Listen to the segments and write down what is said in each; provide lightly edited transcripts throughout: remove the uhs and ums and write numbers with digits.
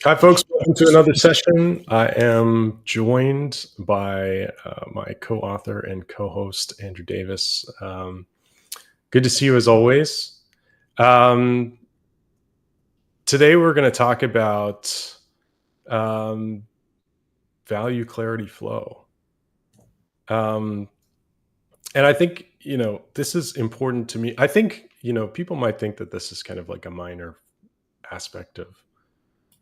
Hi, folks. Welcome to another session. I am joined by my co author and co host, Andrew Davis. Good to see you as always. Um, Today, we're going to talk about um, value, clarity, flow. Um, and I think, this is important to me. I think, people might think that this is kind of like a minor aspect of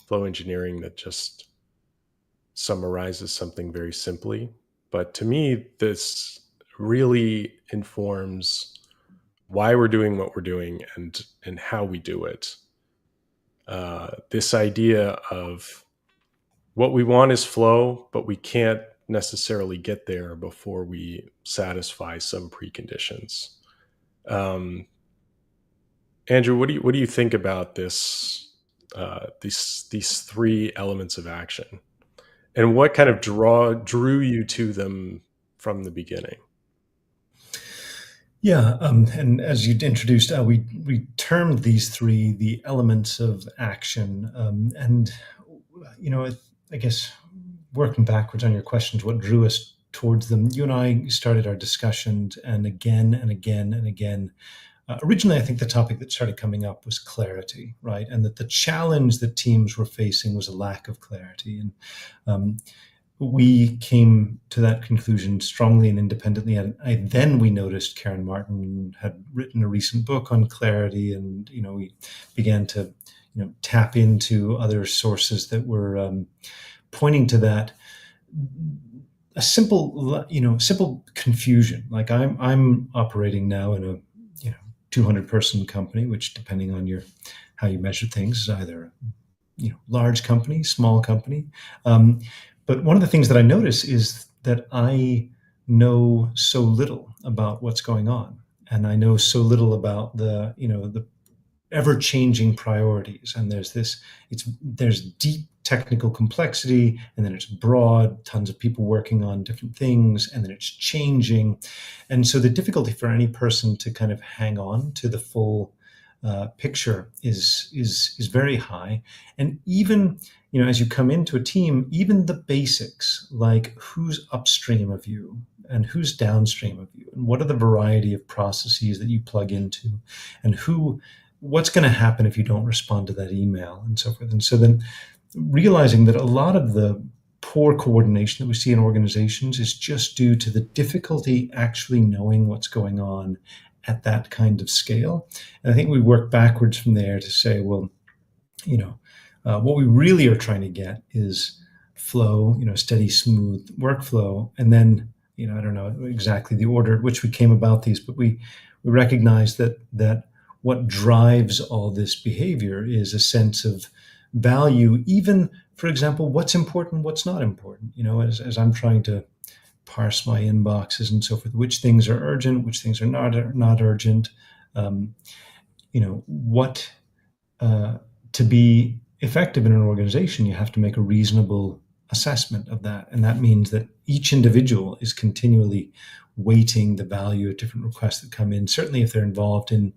flow engineering that just summarizes something very simply. But to me, this really informs why we're doing what we're doing and how we do it. This idea of what we want is flow, but we can't necessarily get there before we satisfy some preconditions. Um, Andrew, what do you think about this? These three elements of action. And what kind of drew you to them from the beginning? Yeah, and as you'd introduced, we termed these three the elements of action, and I guess working backwards on your questions, what drew us towards them? You and I started our discussions, and again and again and again. Originally, I think the topic that started coming up was clarity, right? And that the challenge that teams were facing was a lack of clarity, and um, we came to that conclusion strongly and independently. And then we noticed Karen Martin had written a recent book on clarity, and we began to tap into other sources that were pointing to that a simple confusion. Like I'm operating now in a 200 person company, which depending on your how you measure things is either large company, small company. Um, but one of the things that I notice is that I know so little about what's going on, and I know so little about the ever-changing priorities. And there's deep technical complexity, and then it's broad, tons of people working on different things, and then it's changing. And so the difficulty for any person to kind of hang on to the full picture is very high. And even as you come into a team, even the basics like who's upstream of you and who's downstream of you, and what are the variety of processes that you plug into, and what's going to happen if you don't respond to that email, and so forth. And so then realizing that a lot of the poor coordination that we see in organizations is just due to the difficulty actually knowing what's going on at that kind of scale. And I think we work backwards from there to say, well, what we really are trying to get is flow, steady, smooth workflow. And then, I don't know exactly the order at which we came about these, but we recognize that what drives all this behavior is a sense of value, even, for example, what's important, what's not important. As I'm trying to parse my inboxes and so forth, which things are urgent, which things are not urgent. Um, what to be effective in an organization, you have to make a reasonable assessment of that, and that means that each individual is continually weighting the value of different requests that come in. Certainly, if they're involved in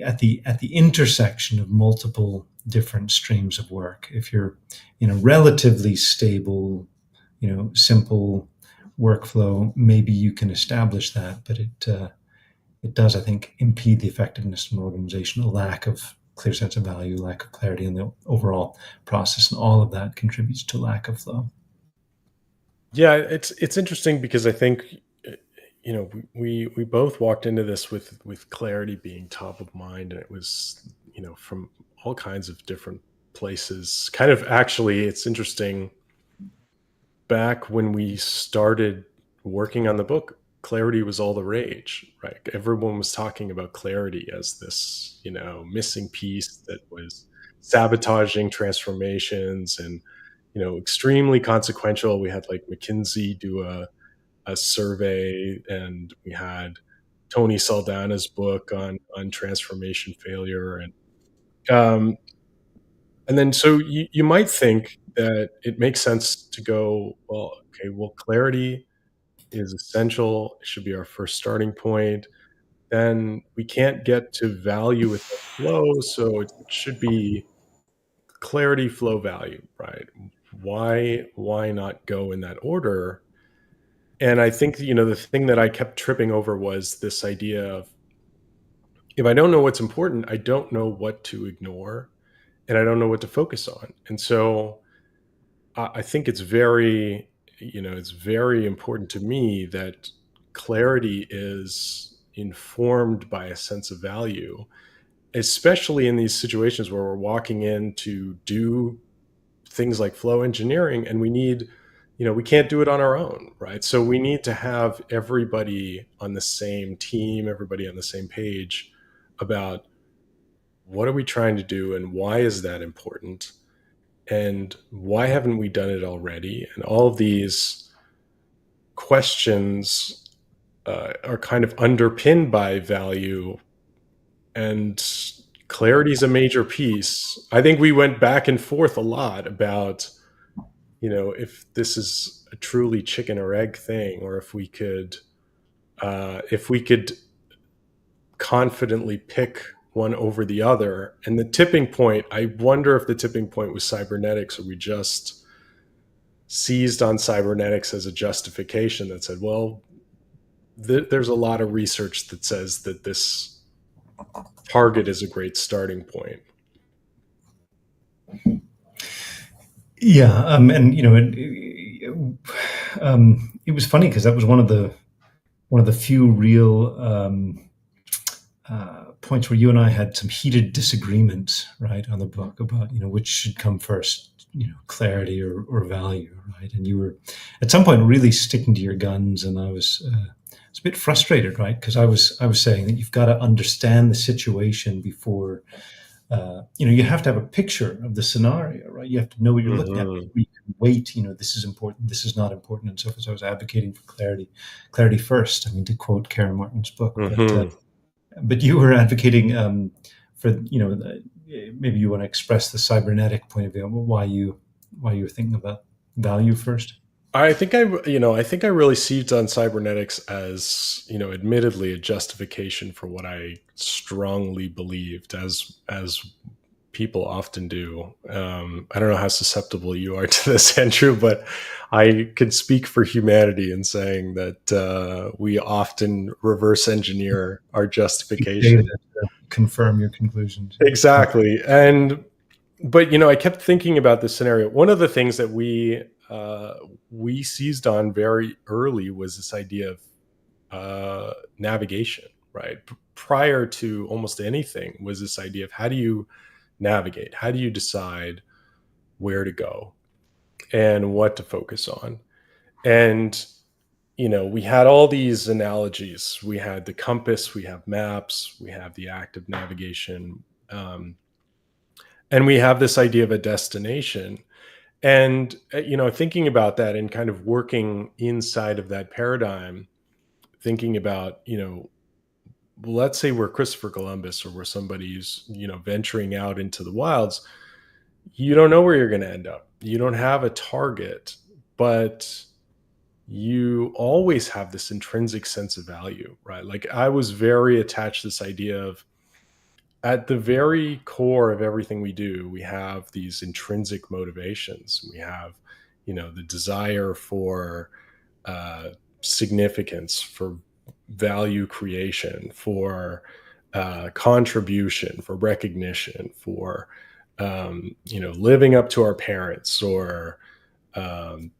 at the intersection of multiple different streams of work. If you're in a relatively stable, simple workflow, maybe you can establish that, but it does, I think, impede the effectiveness of an organization. A lack of clear sense of value, lack of clarity in the overall process, and all of that contributes to lack of flow. Yeah, it's interesting because I think we both walked into this with clarity being top of mind, and it was from all kinds of different places. Kind of actually, it's interesting. Back when we started working on the book, clarity was all the rage, right? Everyone was talking about clarity as this, missing piece that was sabotaging transformations and, extremely consequential. We had like McKinsey do a survey, and we had Tony Saldana's book on transformation failure. Um, and then so you might think that it makes sense to go, well, okay, well, clarity is essential. It should be our first starting point. Then we can't get to value without flow. So it should be clarity, flow, value, right? Why not go in that order? And I think, the thing that I kept tripping over was this idea of, if I don't know what's important, I don't know what to ignore, and I don't know what to focus on. And so I think it's very important to me that clarity is informed by a sense of value, especially in these situations where we're walking in to do things like flow engineering, and we can't do it on our own, right? So we need to have everybody on the same team, everybody on the same page about what are we trying to do and why is that important, and why haven't we done it already? And all of these questions are kind of underpinned by value, and clarity is a major piece. I think we went back and forth a lot about, if this is a truly chicken or egg thing, or if we could confidently pick one over the other. And the tipping point, I wonder if the tipping point was cybernetics, or we just seized on cybernetics as a justification that said, well, there's a lot of research that says that this target is a great starting point. Yeah, and it was funny because that was one of the few real points where you and I had some heated disagreements, right, on the book about which should come first, clarity or value, right? And you were at some point really sticking to your guns, and I was a bit frustrated, right? Because I was saying that you've got to understand the situation before. You have to have a picture of the scenario, right? You have to know what you're looking at. Mhm. You can wait, this is important, this is not important, and so forth. So I was advocating for clarity first. I mean, to quote Karen Martin's book, Mhm. but you were advocating for, maybe you want to express the cybernetic point of view, why you were thinking about value first. I think I really seized on cybernetics as, admittedly a justification for what I strongly believed, as people often do. I don't know how susceptible you are to this, Andrew, but I can speak for humanity in saying that we often reverse engineer our Data justification. to confirm your conclusions. Exactly. But I kept thinking about this scenario. One of the things that we seized on very early was this idea of navigation, right? Prior to almost anything was this idea of, how do you navigate? How do you decide where to go and what to focus on? And we had all these analogies. We had the compass, we have maps, we have the active navigation, and we have this idea of a destination. And thinking about that and kind of working inside of that paradigm, thinking about, let's say we're Christopher Columbus, or we're somebody who's, venturing out into the wilds. You don't know where you're going to end up. You don't have a target, but you always have this intrinsic sense of value, right? Like, I was very attached to this idea of, at the very core of everything we do, we have these intrinsic motivations. We have, the desire for significance, for value creation, for contribution, for recognition, for living up to our parents, or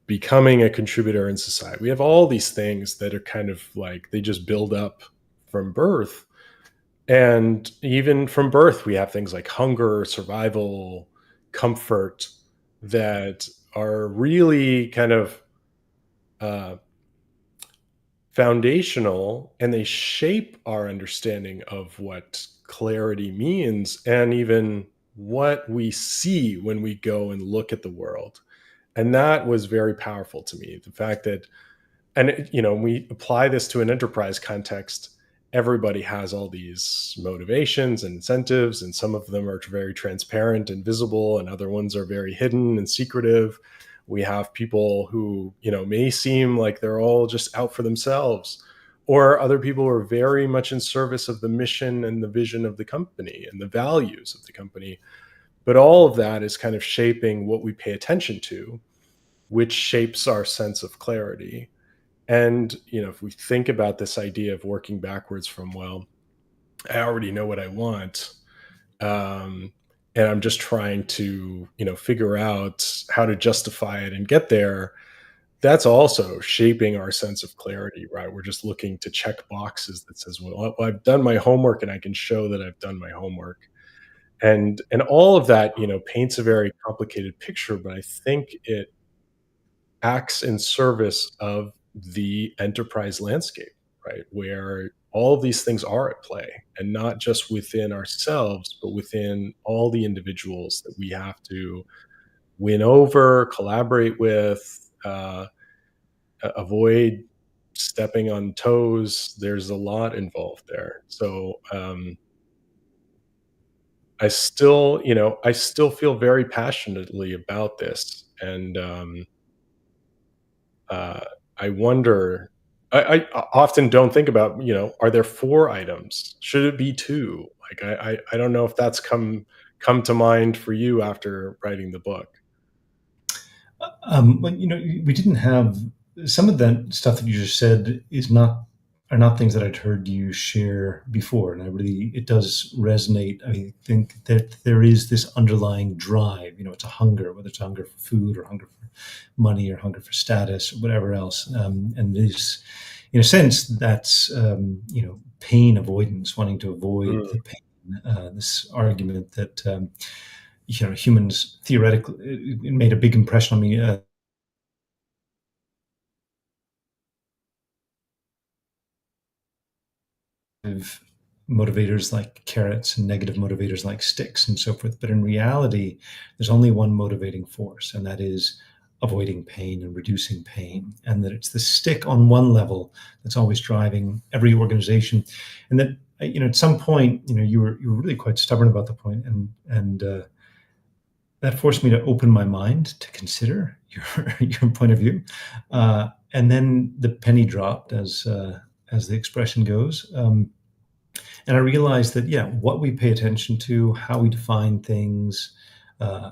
becoming a contributor in society. We have all these things that are kind of like, they just build up from birth. And even from birth, we have things like hunger, survival, comfort, that are really kind of uh, foundational, and they shape our understanding of what clarity means, and even what we see when we go and look at the world. And that was very powerful to me. The fact that, and we apply this to an enterprise context. Everybody has all these motivations and incentives, and some of them are very transparent and visible, and other ones are very hidden and secretive. We have people who may seem like they're all just out for themselves, or other people who are very much in service of the mission and the vision of the company and the values of the company. but all of that is kind of shaping what we pay attention to, which shapes our sense of clarity. And, if we think about this idea of working backwards from, well, I already know what I want, um, and I'm just trying to, figure out how to justify it and get there. That's also shaping our sense of clarity, right? We're just looking to check boxes that says, well, I've done my homework and I can show that I've done my homework. And all of that, paints a very complicated picture, but I think it acts in service of the enterprise landscape, right? Where all of these things are at play, and not just within ourselves, but within all the individuals that we have to win over, collaborate with, avoid stepping on toes. There's a lot involved there. So, I still feel very passionately about this, and uh, I wonder. I often don't think about, are there 4 items? Should it be 2? Like, I don't know if that's come to mind for you after writing the book. But we didn't have some of that stuff that you just said is not are not things that I'd heard you share before, and it does resonate. I think that there is this underlying drive. It's a hunger, whether it's a hunger for food or hunger for money or hunger for status or whatever else, and this, in a sense, that's pain avoidance, wanting to avoid Mm, the pain. This argument that humans theoretically, it made a big impression on me. Of motivators like carrots and negative motivators like sticks and so forth. But in reality, there's only one motivating force, and that is avoiding pain and reducing pain. And that it's the stick on one level that's always driving every organization. And that at some point, you were really quite stubborn about the point, and that forced me to open my mind to consider your point of view. And then the penny dropped, as the expression goes. And I realized that, yeah, what we pay attention to, how we define things, uh,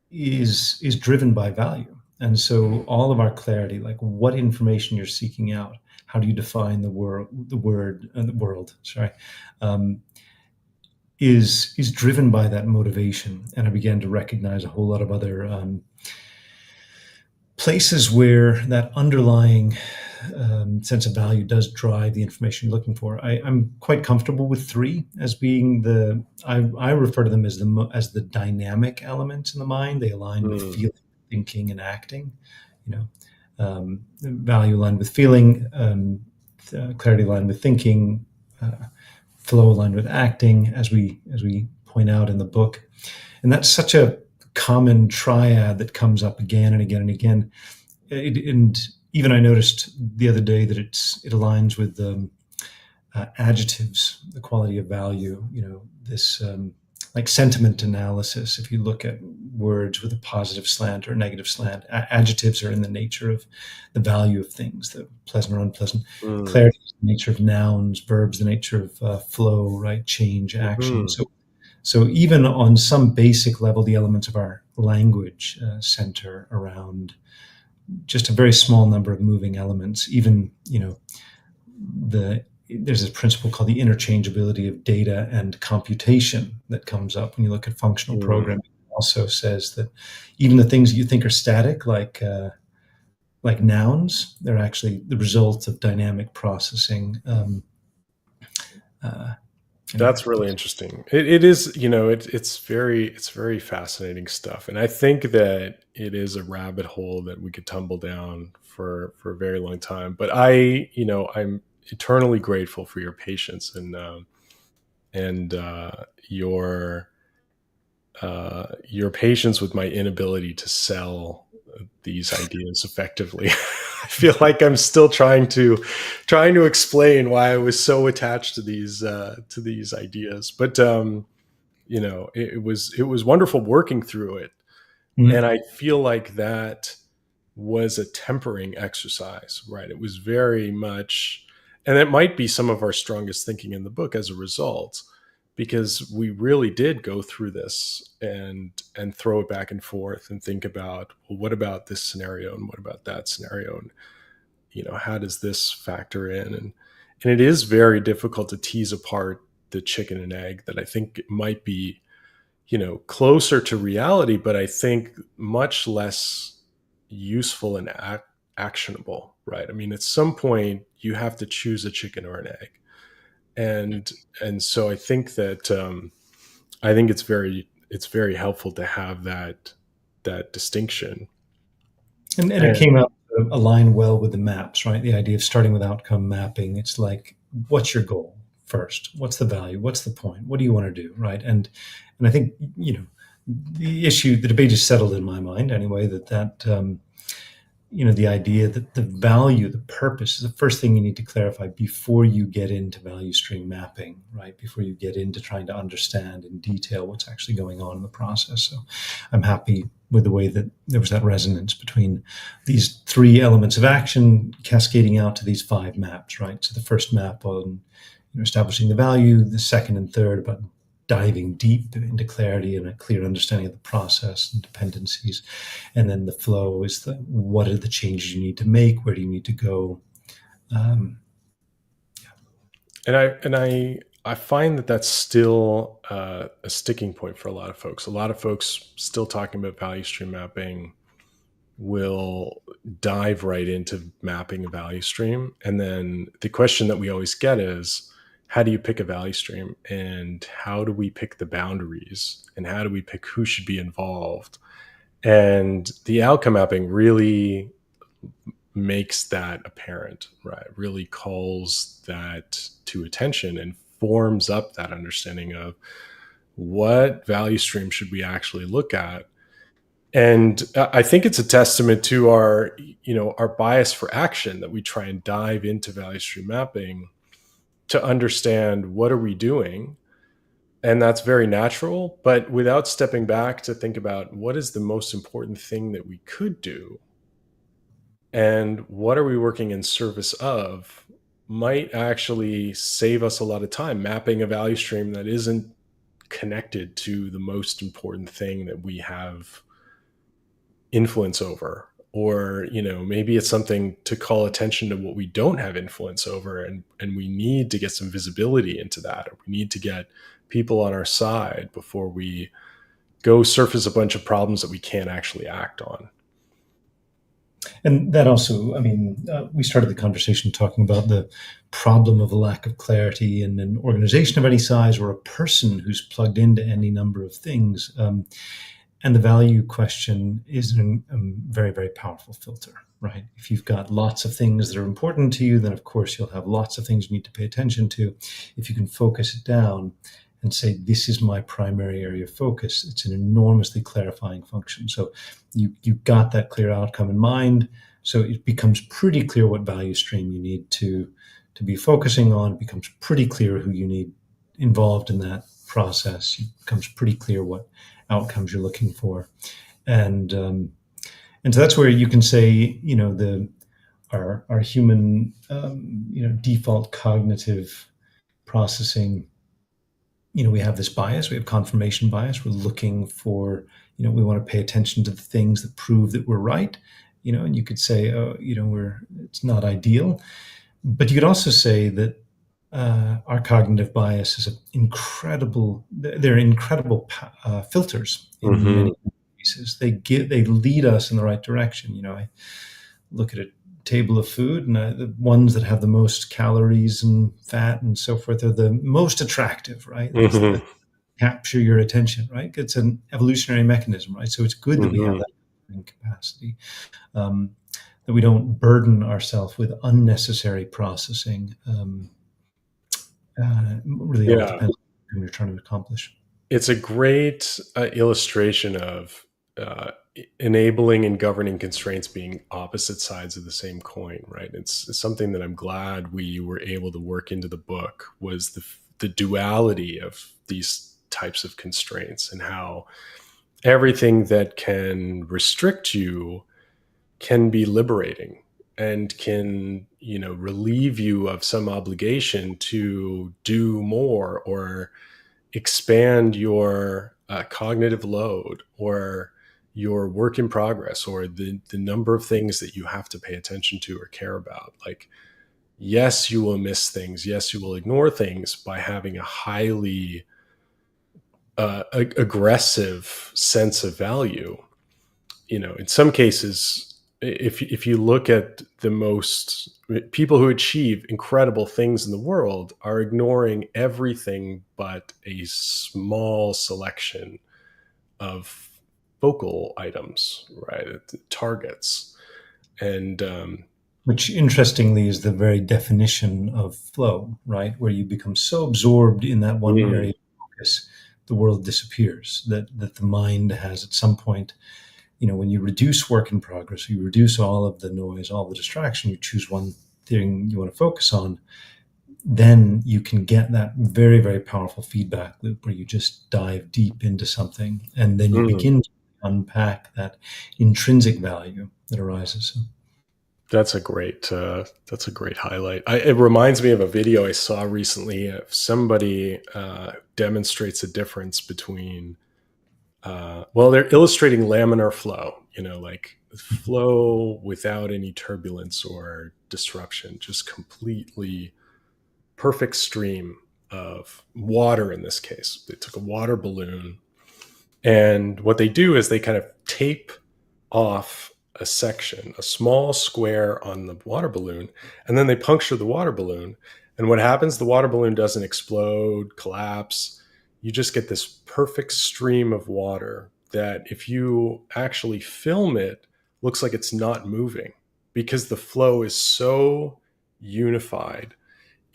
is driven by value. And so all of our clarity, like what information you're seeking out, how do you define the world, sorry, um, is driven by that motivation. And I began to recognize a whole lot of other places where that underlying sense of value does drive the information you're looking for. I'm quite comfortable with 3 as being I refer to them as the dynamic elements in the mind. They align with mm, feeling, thinking, and acting. Value aligned with feeling, clarity aligned with thinking, flow aligned with acting, as we point out in the book. And that's such a common triad that comes up again and again and again. And even I noticed the other day that it aligns with adjectives, the quality of value. This like sentiment analysis. If you look at words with a positive slant or a negative slant, adjectives are in the nature of the value of things, the pleasant or unpleasant. mm, Clarity is the nature of nouns, verbs, the nature of flow, right? Change, action. mhm. So even on some basic level, the elements of our language center around just a very small number of moving elements. Even there's a principle called the interchangeability of data and computation that comes up when you look at functional Mm. programming. It also says that even the things that you think are static, like nouns, they're actually the result of dynamic processing. Uh, anyway, That's really interesting. It is, it's very fascinating stuff, and I think that it is a rabbit hole that we could tumble down for a very long time. But I'm eternally grateful for your patience and your patience with my inability to sell these ideas effectively. I feel like I'm still trying to explain why I was so attached to these ideas. But it was wonderful working through it, and mm, I feel like that was a tempering exercise, right? It was very much, and it might be some of our strongest thinking in the book as a result. because we really did go through this and throw it back and forth and think about, well, what about this scenario and what about that scenario, and how does this factor in, and it is very difficult to tease apart the chicken and egg that I think might be closer to reality, but I think much less useful and actionable, right? I mean, at some point you have to choose a chicken or an egg, and so I think that I think it's very helpful to have that distinction. And it came out to align well with the maps, right? The idea of starting with outcome mapping. It's like, what's your goal first? What's the value? What's the point? What do you want to do, right? And I think the debate is settled in my mind anyway. The idea that the value, the purpose is the first thing you need to clarify before you get into value stream mapping, right? Before you get into trying to understand in detail what's actually going on in the process. So I'm happy with the way that there was that resonance between these three elements of action cascading out to these 5 maps, right? So the first map on establishing the value, the second and third about diving deep into clarity and a clear understanding of the process and dependencies. And then the flow is what are the changes you need to make? Where do you need to go? And I find that that's still a sticking point for a lot of folks. A lot of folks still talking about value stream mapping will dive right into mapping a value stream. And then the question that we always get is, how do you pick a value stream, and how do we pick the boundaries, and how do we pick who should be involved? And the outcome mapping really makes that apparent, right? Really calls that to attention and forms up that understanding of what value stream should we actually look at. And I think it's a testament to our bias for action that we try and dive into value stream mapping to understand what are we doing. And that's very natural, but without stepping back to think about what is the most important thing that we could do and what are we working in service of, might actually save us a lot of time mapping a value stream that isn't connected to the most important thing that we have influence over. Or maybe it's something to call attention to what we don't have influence over, and we need to get some visibility into that, or we need to get people on our side before we go surface a bunch of problems that we can't actually act on. And that also, we started the conversation talking about the problem of a lack of clarity in an organization of any size, or a person who's plugged into any number of things. And the value question is a very, very powerful filter, right? If you've got lots of things that are important to you, then of course you'll have lots of things you need to pay attention to. If you can focus it down and say, this is my primary area of focus, it's an enormously clarifying function. So you got that clear outcome in mind. So it becomes pretty clear what value stream you need to be focusing on. It becomes pretty clear who you need involved in that process. It becomes pretty clear what outcomes you're looking for. And so that's where you can say, our human, default cognitive processing, we have this bias, we have confirmation bias. We're looking for, we want to pay attention to the things that prove that we're right, and you could say, it's not ideal. But you could also say that our cognitive bias is they're incredible filters in many cases. They lead us in the right direction. I look at a table of food, and the ones that have the most calories and fat and so forth are the most attractive, right? That capture your attention, right? It's an evolutionary mechanism, right? So it's good that we have that capacity, that we don't burden ourselves with unnecessary processing. Really all depends on what you're trying to accomplish. It's a great illustration of enabling and governing constraints being opposite sides of the same coin, right? It's something that I'm glad we were able to work into the book, was the duality of these types of constraints, and how everything that can restrict you can be liberating and can, relieve you of some obligation to do more, or expand your cognitive load or your work in progress or the number of things that you have to pay attention to or care about. Like, yes, you will miss things. Yes, you will ignore things by having a highly aggressive sense of value. In some cases, if you look at the most people who achieve incredible things in the world are ignoring everything but a small selection of focal items, right? Targets. And which interestingly is the very definition of flow, right? Where you become so absorbed in that one area of focus, the world disappears. That the mind has at some point, when you reduce work in progress, you reduce all of the noise, all the distraction, you choose one thing you want to focus on, then you can get that very, very powerful feedback loop where you just dive deep into something and then you begin to unpack that intrinsic value that arises. That's a great highlight. It reminds me of a video I saw recently of somebody demonstrates a difference between, they're illustrating laminar flow, like flow without any turbulence or disruption, just completely perfect stream of water in this case. They took a water balloon, and what they do is they kind of tape off a section, a small square on the water balloon, and then they puncture the water balloon. And what happens? The water balloon doesn't explode, collapse. You just get this perfect stream of water that if you actually film it, looks like it's not moving because the flow is so unified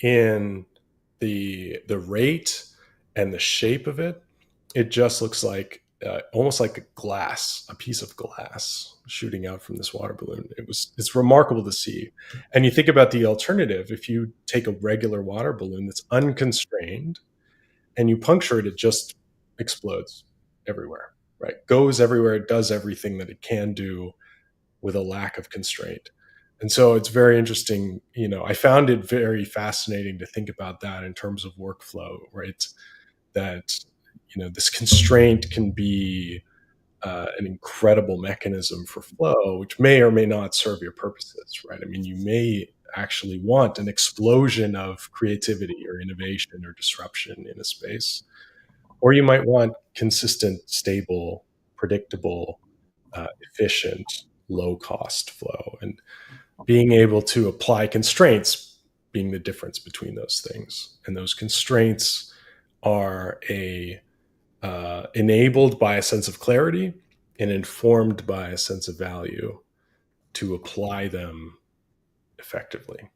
in the rate and the shape of it. It just looks like almost like a piece of glass shooting out from this water balloon. It's remarkable to see. And you think about the alternative, if you take a regular water balloon that's unconstrained and you puncture it, it just explodes everywhere, right? Goes everywhere, it does everything that it can do with a lack of constraint. And so it's very interesting. I found it very fascinating to think about that in terms of workflow, right? That this constraint can be an incredible mechanism for flow, which may or may not serve your purposes, right? I mean, you may actually want an explosion of creativity or innovation or disruption in a space, or you might want consistent, stable, predictable, efficient, low-cost flow. And being able to apply constraints being the difference between those things. And those constraints are enabled by a sense of clarity and informed by a sense of value to apply them effectively.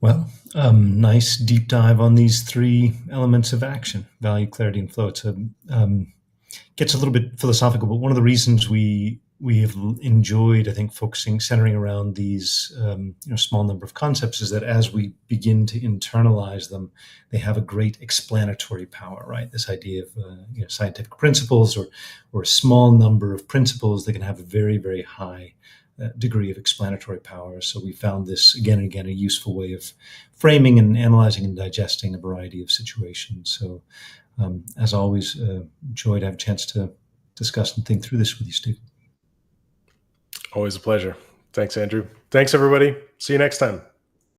Well, nice deep dive on these three elements of action: value, clarity, and flow. It gets a little bit philosophical, but one of the reasons we have enjoyed, I think, centering around these small number of concepts is that as we begin to internalize them, they have a great explanatory power, right? This idea of scientific principles or a small number of principles that can have a very, very high degree of explanatory power. So we found this again and again a useful way of framing and analyzing and digesting a variety of situations. So as always, joy to have a chance to discuss and think through this with you, Steve. Always a pleasure. Thanks, Andrew. Thanks, everybody. See you next time.